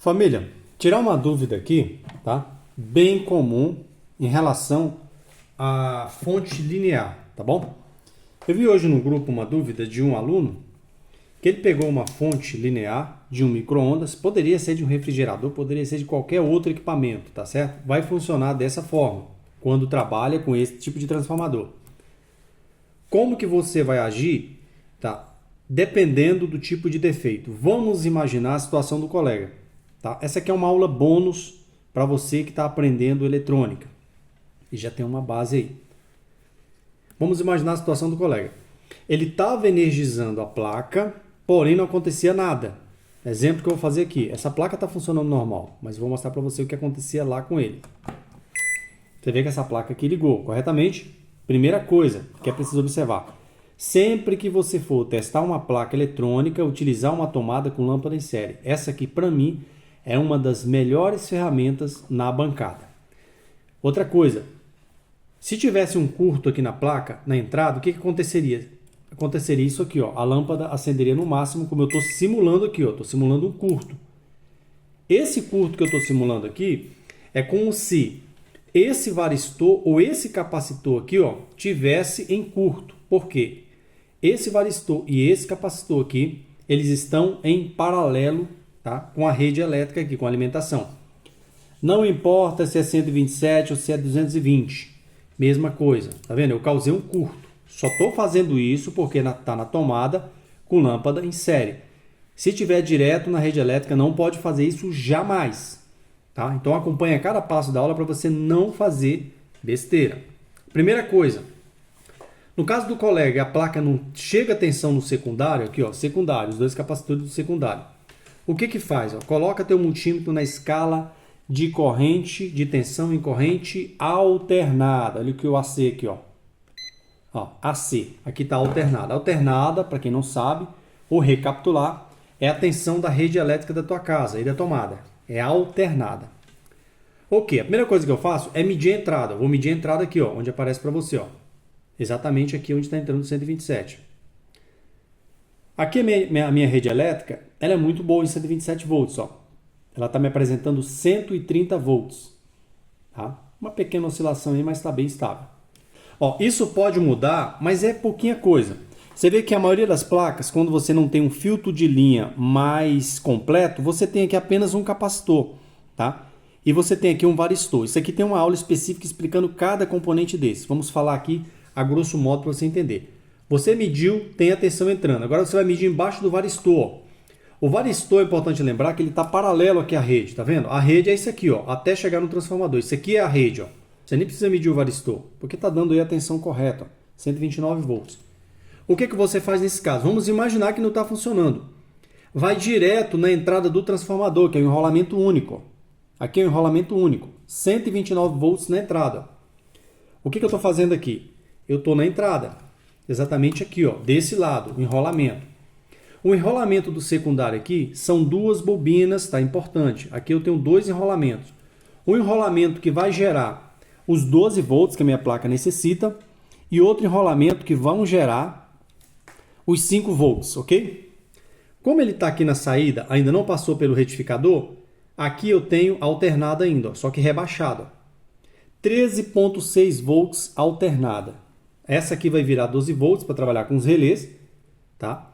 Família, tirar uma dúvida aqui, tá? Bem comum em relação à fonte linear, tá bom? Eu vi hoje no grupo uma dúvida de um aluno que ele pegou uma fonte linear de um micro-ondas, poderia ser de um refrigerador, poderia ser de qualquer outro equipamento, tá certo? Vai funcionar dessa forma, quando trabalha com esse tipo de transformador. Como que você vai agir, tá? Dependendo do tipo de defeito. Vamos imaginar a situação do colega, tá? Essa aqui é uma aula bônus para você que está aprendendo eletrônica e já tem uma base aí. Vamos imaginar a situação do colega. Ele estava energizando a placa, porém não acontecia nada. Exemplo que eu vou fazer aqui. Essa placa está funcionando normal, mas vou mostrar para você o que acontecia lá com ele. Você vê que essa placa aqui ligou corretamente? Primeira coisa que é preciso observar. Sempre que você for testar uma placa eletrônica, utilizar uma tomada com lâmpada em série. Essa aqui, para mim, é uma das melhores ferramentas na bancada. Outra coisa, se tivesse um curto aqui na placa, na entrada, o que aconteceria? Aconteceria isso aqui, ó. A lâmpada acenderia no máximo, como eu estou simulando aqui, ó. Estou simulando um curto. Esse curto que eu estou simulando aqui é como se esse varistor ou esse capacitor aqui, ó, tivesse em curto. Por quê? Esse varistor e esse capacitor aqui, eles estão em paralelo, tá, com a rede elétrica aqui, com a alimentação. Não importa se é 127 ou se é 220. Mesma coisa, tá vendo? Eu causei um curto. Só estou fazendo isso porque está na tomada com lâmpada em série. Se tiver direto na rede elétrica, não pode fazer isso jamais. Tá? Então acompanha cada passo da aula para você não fazer besteira. Primeira coisa, no caso do colega, a placa não chega a tensão no secundário, aqui ó, secundário, os dois capacitores do secundário. O que que faz? Ó? Coloca teu multímetro na escala de corrente, de tensão em corrente alternada. Olha o que o AC aqui, ó. Ó, AC, aqui está alternada. Alternada, para quem não sabe, ou recapitular, é a tensão da rede elétrica da tua casa e da tomada. É alternada. Ok, a primeira coisa que eu faço é medir a entrada. Vou medir a entrada aqui, ó, onde aparece para você, ó. Exatamente aqui onde está entrando o 127. Aqui a minha rede elétrica, ela é muito boa em 127 volts, ó. Ela está me apresentando 130 volts. Tá? Uma pequena oscilação aí, mas está bem estável. Ó, isso pode mudar, mas é pouquinha coisa. Você vê que a maioria das placas, quando você não tem um filtro de linha mais completo, você tem aqui apenas um capacitor, tá? E você tem aqui um varistor. Isso aqui tem uma aula específica explicando cada componente desse. Vamos falar aqui a grosso modo para você entender. Você mediu, tem a tensão entrando. Agora você vai medir embaixo do varistor. O varistor, é importante lembrar que ele está paralelo aqui à rede, tá vendo? A rede é isso aqui, ó, até chegar no transformador. Isso aqui é a rede, ó. Você nem precisa medir o varistor, porque está dando aí a tensão correta, ó, 129 volts. O que que você faz nesse caso? Vamos imaginar que não está funcionando. Vai direto na entrada do transformador, que é o enrolamento único. Aqui é o enrolamento único, 129 volts na entrada. O que que eu estou fazendo aqui? Eu estou na entrada, exatamente aqui, ó, desse lado, o enrolamento. O enrolamento do secundário aqui são duas bobinas, tá? Importante. Aqui eu tenho dois enrolamentos. Um enrolamento que vai gerar os 12 volts que a minha placa necessita e outro enrolamento que vão gerar os 5 volts, ok? Como ele está aqui na saída, ainda não passou pelo retificador, aqui eu tenho alternada ainda, ó, só que rebaixada. 13,6 volts alternada. Essa aqui vai virar 12 volts para trabalhar com os relés, tá?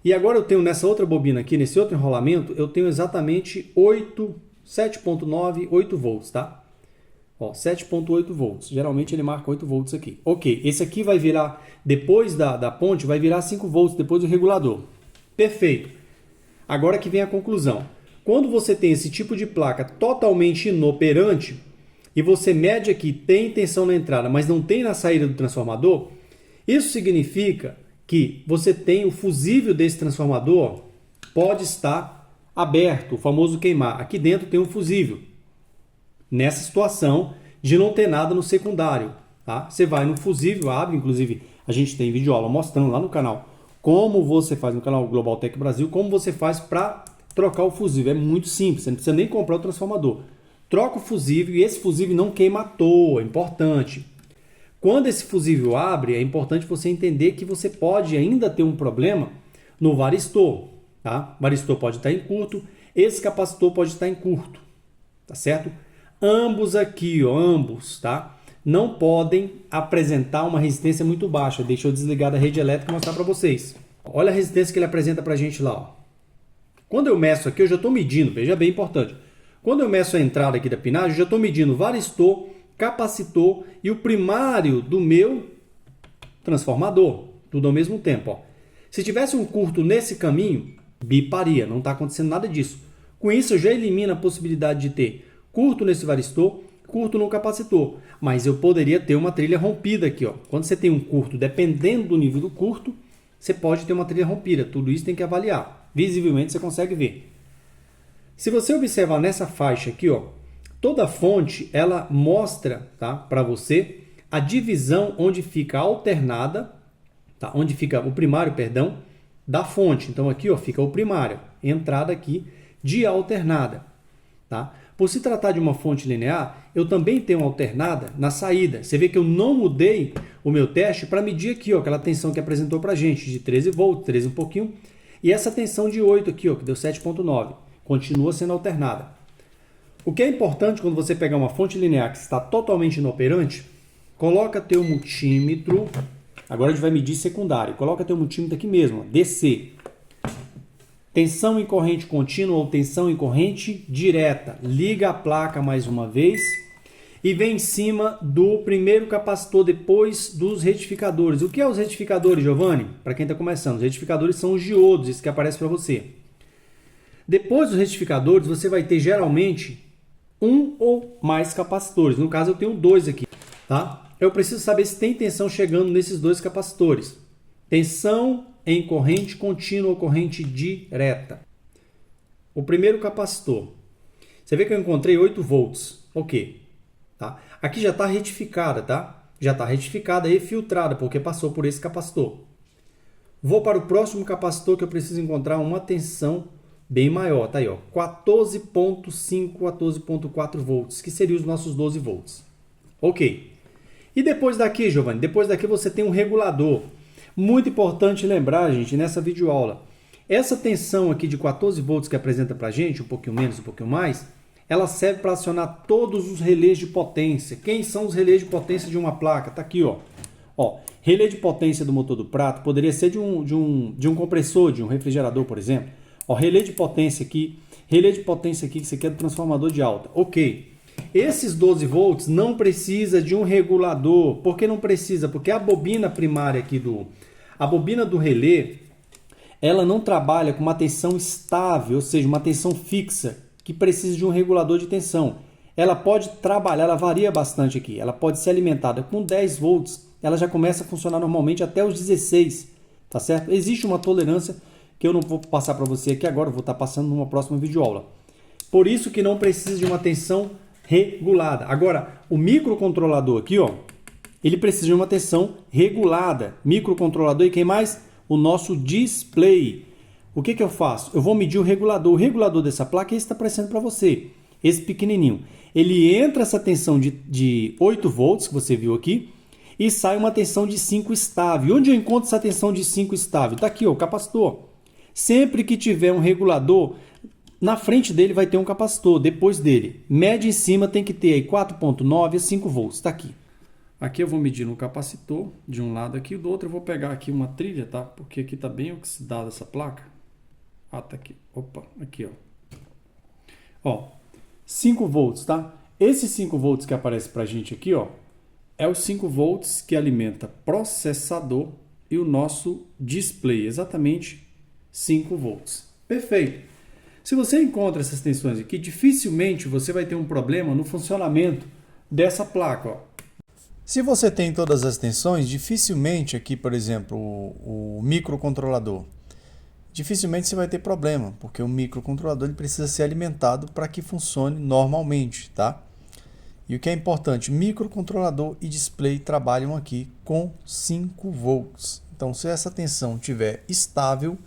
E agora eu tenho nessa outra bobina aqui, nesse outro enrolamento, eu tenho exatamente 7,9, 8 volts, tá? Ó, 7,8 volts. Geralmente ele marca 8 volts aqui. Ok, esse aqui vai virar, depois da ponte, vai virar 5 volts depois do regulador. Perfeito. Agora que vem a conclusão. Quando você tem esse tipo de placa totalmente inoperante, e você mede aqui, tem tensão na entrada, mas não tem na saída do transformador, isso significa que você tem o fusível desse transformador, pode estar aberto, o famoso queimar. Aqui dentro tem um fusível. Nessa situação de não ter nada no secundário, tá? Você vai no fusível, abre, inclusive a gente tem videoaula mostrando lá no canal como você faz, no canal Global Tech Brasil, como você faz para trocar o fusível. É muito simples, você não precisa nem comprar o transformador. Troca o fusível e esse fusível não queima à toa, é importante. Quando esse fusível abre, é importante você entender que você pode ainda ter um problema no varistor, tá? O varistor pode estar em curto. esse capacitor pode estar em curto, tá certo? Ambos aqui, ó, ambos, tá? Não podem apresentar uma resistência muito baixa. Deixa eu desligar da rede elétrica e mostrar para vocês. Olha a resistência que ele apresenta para a gente lá, ó. Quando eu meço aqui, eu já estou medindo, veja bem, importante. Quando eu meço a entrada aqui da pinagem, eu já estou medindo varistor, capacitor e o primário do meu transformador. Tudo ao mesmo tempo, ó. Se tivesse um curto nesse caminho, biparia, não está acontecendo nada disso. Com isso, eu já elimino a possibilidade de ter curto nesse varistor, curto no capacitor. Mas eu poderia ter uma trilha rompida aqui, ó. Quando você tem um curto, dependendo do nível do curto, você pode ter uma trilha rompida. Tudo isso tem que avaliar. Visivelmente você consegue ver. Se você observar nessa faixa aqui, ó, toda fonte ela mostra, tá, para você a divisão onde fica a alternada, tá, onde fica o primário, perdão, da fonte. Então aqui, ó, fica o primário, entrada aqui de alternada, tá? Por se tratar de uma fonte linear, eu também tenho alternada na saída. Você vê que eu não mudei o meu teste para medir aqui, ó, aquela tensão que apresentou para a gente, de 13 volts, 13 um pouquinho, e essa tensão de 8 aqui, ó, que deu 7,9. Continua sendo alternada. O que é importante quando você pegar uma fonte linear que está totalmente inoperante, coloca teu multímetro, agora a gente vai medir secundário, coloca teu multímetro aqui mesmo, ó, DC. Tensão em corrente contínua ou tensão em corrente direta. Liga a placa mais uma vez e vem em cima do primeiro capacitor depois dos retificadores. O que é os retificadores, Giovanni? Para quem está começando, os retificadores são os diodos, isso que aparece para você. Depois dos retificadores, você vai ter geralmente um ou mais capacitores. No caso, eu tenho dois aqui, tá? Eu preciso saber se tem tensão chegando nesses dois capacitores. Tensão em corrente contínua ou corrente direta. O primeiro capacitor. Você vê que eu encontrei 8 volts. Ok. Tá? Aqui já está retificada, tá? Já está retificada e filtrada, porque passou por esse capacitor. Vou para o próximo capacitor que eu preciso encontrar uma tensão bem maior. Tá aí, ó. 14.5, 14.4 volts, que seriam os nossos 12 volts. Ok. E depois daqui, Giovanni? Depois daqui você tem um regulador. Muito importante lembrar, gente, nessa videoaula, essa tensão aqui de 14 volts que apresenta para a gente, um pouquinho menos, um pouquinho mais, ela serve para acionar todos os relés de potência. Quem são os relés de potência de uma placa? Tá aqui, ó. Ó, relé de potência do motor do prato poderia ser de um compressor, de um refrigerador, por exemplo. Ó, relé de potência aqui que você quer do transformador de alta. Ok. Esses 12 volts não precisa de um regulador. Por que não precisa? Porque a bobina primária aqui a bobina do relé, ela não trabalha com uma tensão estável, ou seja, uma tensão fixa, que precisa de um regulador de tensão. Ela pode trabalhar, ela varia bastante aqui. Ela pode ser alimentada com 10 volts, ela já começa a funcionar normalmente até os 16, tá certo? Existe uma tolerância que eu não vou passar para você aqui agora, eu vou estar passando numa próxima videoaula. Por isso que não precisa de uma tensão regulada. Agora, o microcontrolador aqui, ó, ele precisa de uma tensão regulada. Microcontrolador e quem mais? O nosso display. O que eu faço? Eu vou medir o regulador. O regulador dessa placa, esse está aparecendo para você. Esse pequenininho. Ele entra essa tensão de 8 volts, que você viu aqui, e sai uma tensão de 5 estável. Onde eu encontro essa tensão de 5 estável? Está aqui, ó, o capacitor. Sempre que tiver um regulador, na frente dele vai ter um capacitor, depois dele. Média em cima tem que ter aí 4.9 a 5 volts, está aqui. Aqui eu vou medir no capacitor, de um lado aqui, do outro eu vou pegar aqui uma trilha, tá? Porque aqui está bem oxidada essa placa. Ah, tá aqui. Opa, aqui, ó. Ó, 5 volts, tá? Esses 5 volts que aparece pra gente aqui, ó, é os 5 volts que alimenta processador e o nosso display, exatamente 5 volts. Perfeito. Se você encontra essas tensões aqui, dificilmente você vai ter um problema no funcionamento dessa placa, ó. Se você tem todas as tensões, dificilmente aqui, por exemplo, o microcontrolador, dificilmente você vai ter problema, porque o microcontrolador ele precisa ser alimentado para que funcione normalmente, tá? E o que é importante, microcontrolador e display trabalham aqui com 5 volts. Então, se essa tensão estiver estável,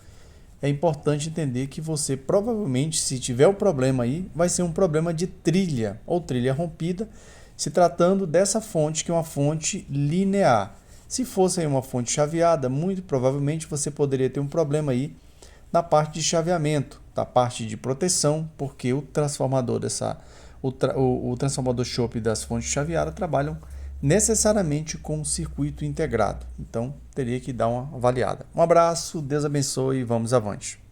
é importante entender que você provavelmente, se tiver o problema aí, vai ser um problema de trilha ou trilha rompida, se tratando dessa fonte, que é uma fonte linear. Se fosse aí uma fonte chaveada, muito provavelmente você poderia ter um problema aí na parte de chaveamento, da parte de proteção, porque o transformador o transformador chope das fontes chaveadas trabalham necessariamente com um circuito integrado. Então, teria que dar uma avaliada. Um abraço, Deus abençoe e vamos avante.